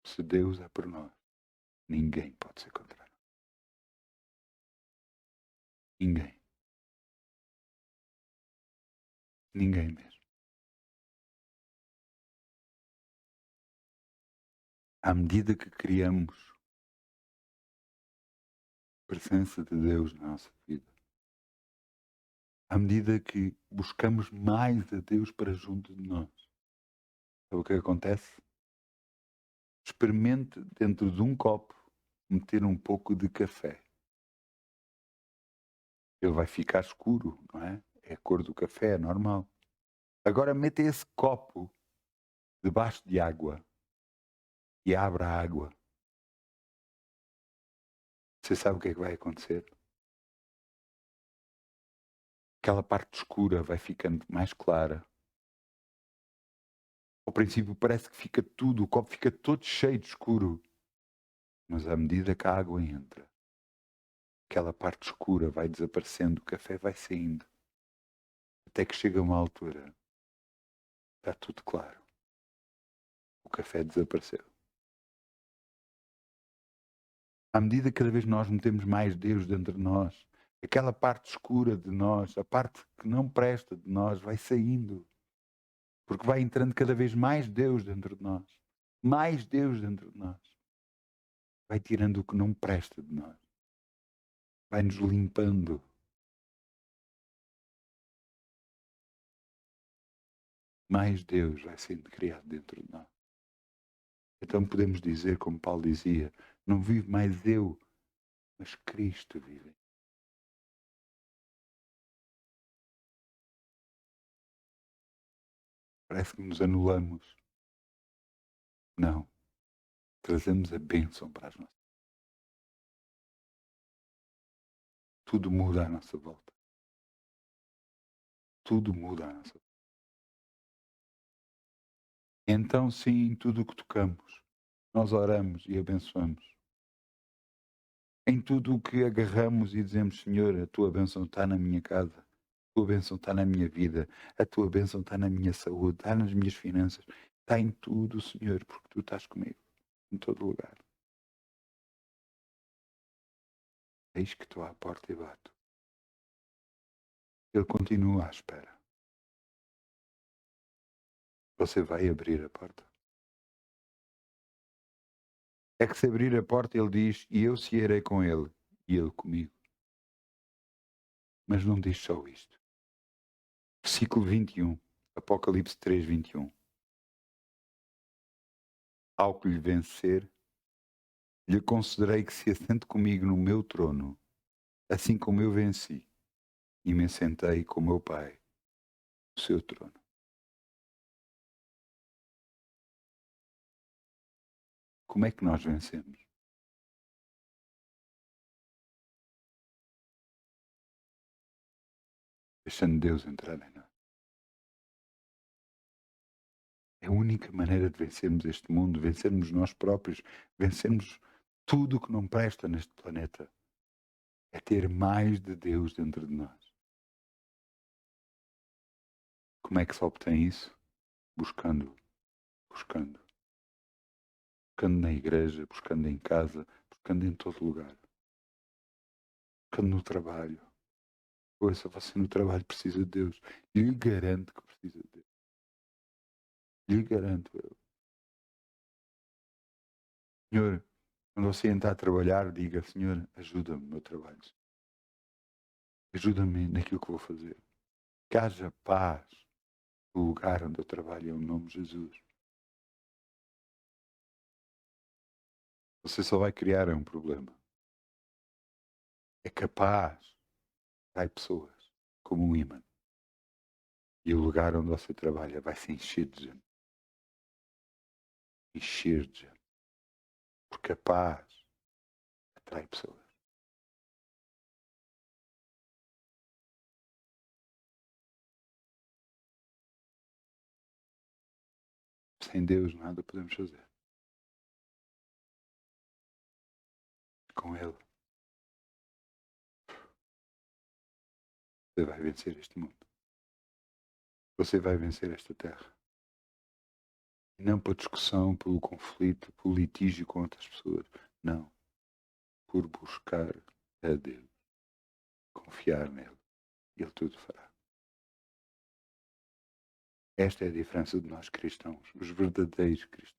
Se Deus é por nós, ninguém pode ser contra nós. Ninguém. Ninguém mesmo. À medida que criamos a presença de Deus na nossa vida, à medida que buscamos mais a Deus para junto de nós, sabe o que acontece? Experimente dentro de um copo meter um pouco de café. Ele vai ficar escuro, não é? É a cor do café, é normal. Agora meta esse copo debaixo de água e abra a água. Você sabe o que é que vai acontecer? Aquela parte escura vai ficando mais clara. Ao princípio parece que fica tudo, o copo fica todo cheio de escuro. Mas à medida que a água entra, aquela parte escura vai desaparecendo, o café vai saindo. Até que chega uma altura, está tudo claro. O café desapareceu. À medida que cada vez nós metemos mais Deus dentro de nós, aquela parte escura de nós, a parte que não presta de nós, vai saindo. Porque vai entrando cada vez mais Deus dentro de nós. Mais Deus dentro de nós. Vai tirando o que não presta de nós. Vai nos limpando. Mais Deus vai sendo criado dentro de nós. Então podemos dizer, como Paulo dizia, não vive mais eu, mas Cristo vive. Parece que nos anulamos. Não. Trazemos a bênção para as nossas. Tudo muda à nossa volta. Tudo muda à nossa volta. Então, sim, em tudo o que tocamos, nós oramos e abençoamos. Em tudo o que agarramos e dizemos, Senhor, a tua bênção está na minha casa, a tua bênção está na minha vida, a tua bênção está na minha saúde, está nas minhas finanças, está em tudo, Senhor, porque tu estás comigo, em todo lugar. Eis que estou à porta e bato. Ele continua à espera. Você vai abrir a porta. É que se abrir a porta, ele diz, e eu cearei com ele, e ele comigo. Mas não diz só isto. Versículo 21, Apocalipse 3, 21. Ao que lhe vencer, lhe concederei que se assente comigo no meu trono, assim como eu venci, e me assentei com meu Pai no seu trono. Como é que nós vencemos? Deixando Deus entrar em nós. É a única maneira de vencermos este mundo, vencermos nós próprios, vencermos tudo o que não presta neste planeta. É ter mais de Deus dentro de nós. Como é que se obtém isso? Buscando, buscando. Buscando na igreja, buscando em casa, buscando em todo lugar. Buscando no trabalho. Ouça, você no trabalho precisa de Deus. Lhe garanto que precisa de Deus. Lhe garanto eu. Senhor, quando você entrar a trabalhar, diga, Senhor, ajuda-me no meu trabalho. Ajuda-me naquilo que vou fazer. Que haja paz no lugar onde eu trabalho, em nome de Jesus. Você só vai criar um problema. É capaz, atrai pessoas como um imã. E o lugar onde você trabalha vai se encher de gente. Encher de gente. Porque a paz atrai pessoas. Sem Deus nada podemos fazer. Com Ele, você vai vencer este mundo. Você vai vencer esta terra. E não por discussão, pelo conflito, pelo litígio com outras pessoas. Não. Por buscar a Deus. Confiar nele. E Ele tudo fará. Esta é a diferença de nós cristãos. Os verdadeiros cristãos.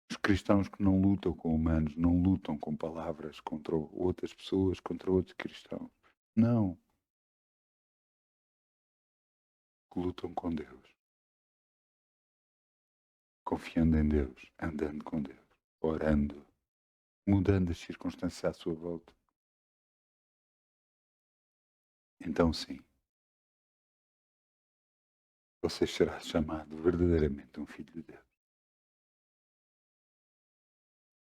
Os cristãos que não lutam com humanos, não lutam com palavras contra outras pessoas, contra outros cristãos. Não. Que lutam com Deus. Confiando em Deus. Andando com Deus. Orando. Mudando as circunstâncias à sua volta. Então sim. Você será chamado verdadeiramente um filho de Deus.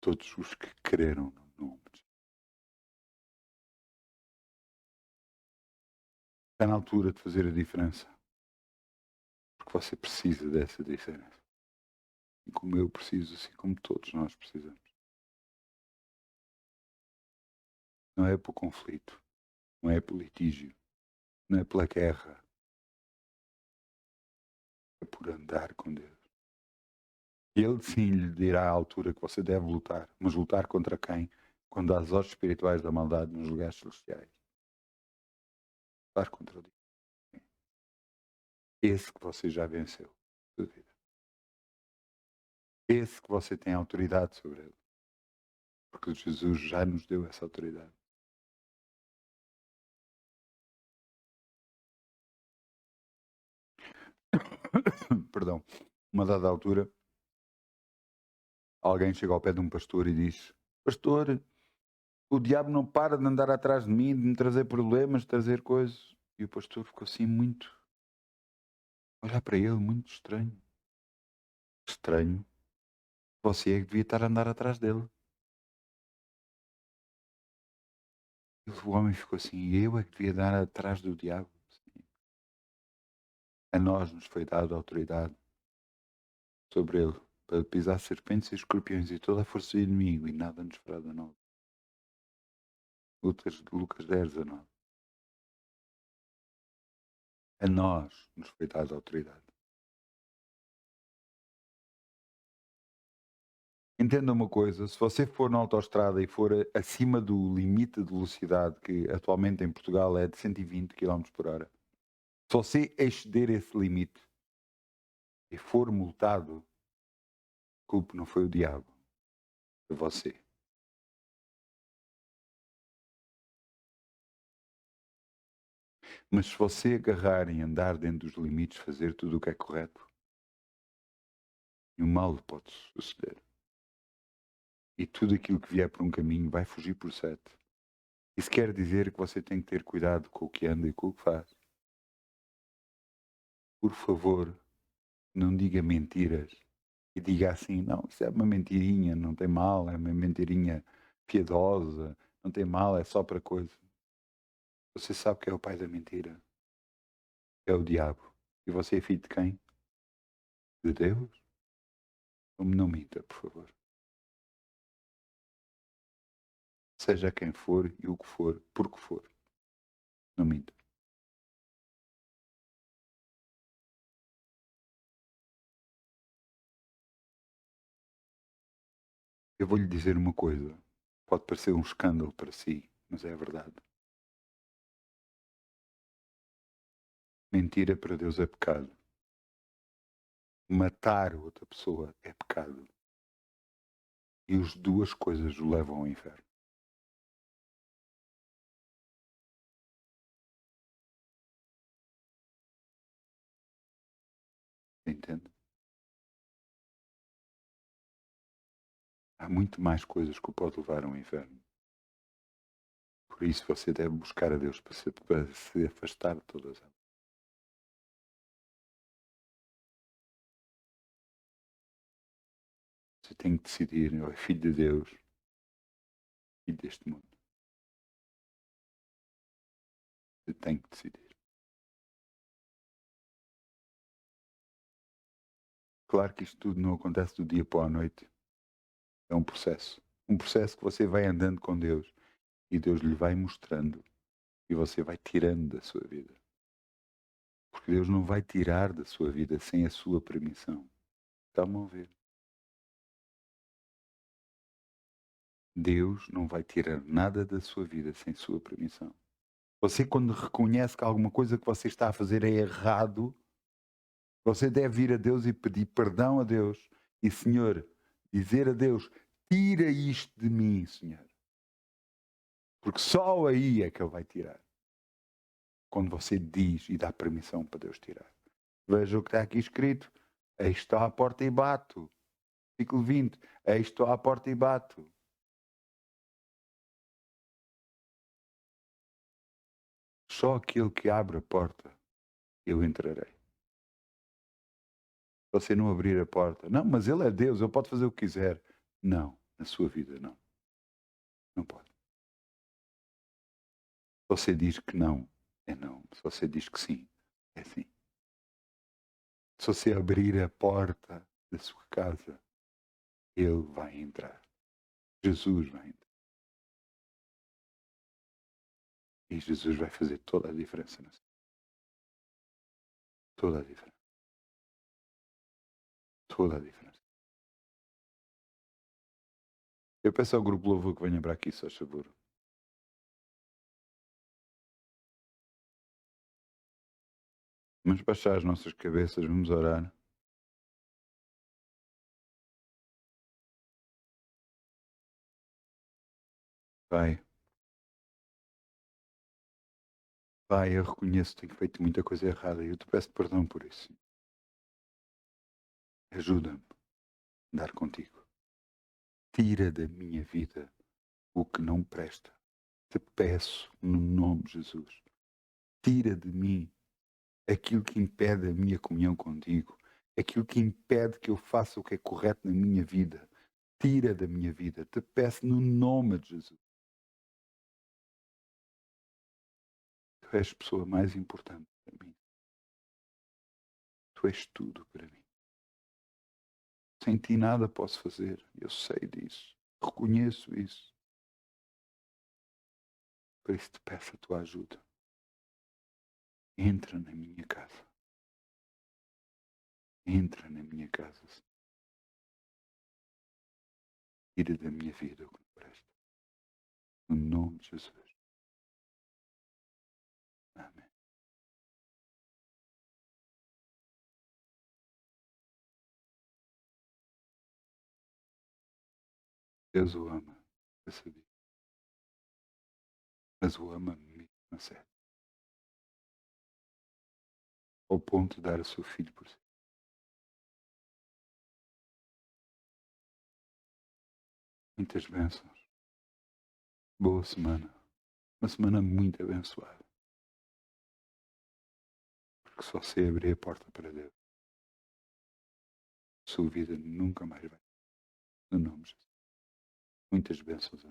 Todos os que creram no nome de Jesus. Está na altura de fazer a diferença. Porque você precisa dessa diferença. E como eu preciso, assim como todos nós precisamos. Não é por conflito. Não é por litígio. Não é pela guerra. É por andar com Deus. E Ele sim lhe dirá a altura que você deve lutar. Mas lutar contra quem? Quando há as hostes espirituais da maldade nos lugares celestiais. Lutar contra o diabo. Esse que você já venceu. Esse que você tem autoridade sobre ele. Porque Jesus já nos deu essa autoridade. Perdão. Uma dada altura, alguém chega ao pé de um pastor e diz: Pastor, o diabo não para de andar atrás de mim, de me trazer problemas, de trazer coisas. E o pastor ficou assim muito, olhar para ele, muito estranho. Estranho. Você é que devia estar a andar atrás dele. O homem ficou assim: eu é que devia andar atrás do diabo. A nós nos foi dada autoridade sobre ele, para pisar serpentes e escorpiões e toda a força do inimigo, e nada nos fará dano. Lucas 10, 19. A nós nos foi dada autoridade. Entenda uma coisa, se você for na autoestrada e for acima do limite de velocidade, que atualmente em Portugal é de 120 km por hora, se você exceder esse limite e for multado, a culpa não foi o diabo, foi você. Mas se você agarrar e andar dentro dos limites, fazer tudo o que é correto, e o mal pode suceder. E tudo aquilo que vier por um caminho vai fugir por 7. Isso quer dizer que você tem que ter cuidado com o que anda e com o que faz. Por favor, não diga mentiras e diga assim, não, isso é uma mentirinha, não tem mal, é uma mentirinha piedosa, não tem mal, é só para coisa. Você sabe que é o pai da mentira, é o diabo. E você é filho de quem? De Deus? Não minta, por favor. Seja quem for e o que for, por que for. Não minta. Eu vou lhe dizer uma coisa. Pode parecer um escândalo para si, mas é a verdade. Mentira para Deus é pecado. Matar outra pessoa é pecado. E as duas coisas o levam ao inferno. Entende? Há muito mais coisas que o pode levar ao inferno. Por isso você deve buscar a Deus para se afastar de todas elas. Você tem que decidir, ou é filho de Deus, filho deste mundo. Você tem que decidir. Claro que isto tudo não acontece do dia para a noite. É um processo. Um processo que você vai andando com Deus e Deus lhe vai mostrando e você vai tirando da sua vida. Porque Deus não vai tirar da sua vida sem a sua permissão. Está-me a ouvir? Deus não vai tirar nada da sua vida sem sua permissão. Você, quando reconhece que alguma coisa que você está a fazer é errado, você deve ir a Deus e pedir perdão a Deus. E, Senhor, dizer a Deus, tira isto de mim, Senhor. Porque só aí é que Ele vai tirar. Quando você diz e dá permissão para Deus tirar. Veja o que está aqui escrito. Aí está à porta e bato. Versículo 20. Aí estou à porta e bato. Só aquele que abre a porta, eu entrarei. Se você não abrir a porta, não, mas Ele é Deus, Ele pode fazer o que quiser. Não, na sua vida não. Não pode. Se você diz que não, é não. Se você diz que sim, é sim. Se você abrir a porta da sua casa, Ele vai entrar. Jesus vai entrar. E Jesus vai fazer toda a diferença. Toda a diferença. Toda a diferença. Eu peço ao grupo Louvor que venha para aqui, só favor. Vamos baixar as nossas cabeças, vamos orar. Pai, Pai, eu reconheço que tenho feito muita coisa errada e eu te peço perdão por isso. Ajuda-me a andar contigo. Tira da minha vida o que não presta. Te peço, no nome de Jesus. Tira de mim aquilo que impede a minha comunhão contigo. Aquilo que impede que eu faça o que é correto na minha vida. Tira da minha vida. Te peço no nome de Jesus. Tu és a pessoa mais importante para mim. Tu és tudo para mim. Sem ti nada posso fazer. Eu sei disso. Reconheço isso. Por isso te peço a tua ajuda. Entra na minha casa. Entra na minha casa. Tira da minha vida o que não presta. No nome de Jesus. Amém. Deus o ama. Eu sabia. Mas o ama mesmo a sério. Ao ponto de dar o seu filho por si. Muitas bênçãos. Boa semana. Uma semana muito abençoada. Porque só sei abrir a porta para Deus. Sua vida nunca mais vai. No nome de Jesus. Muitas bênçãos.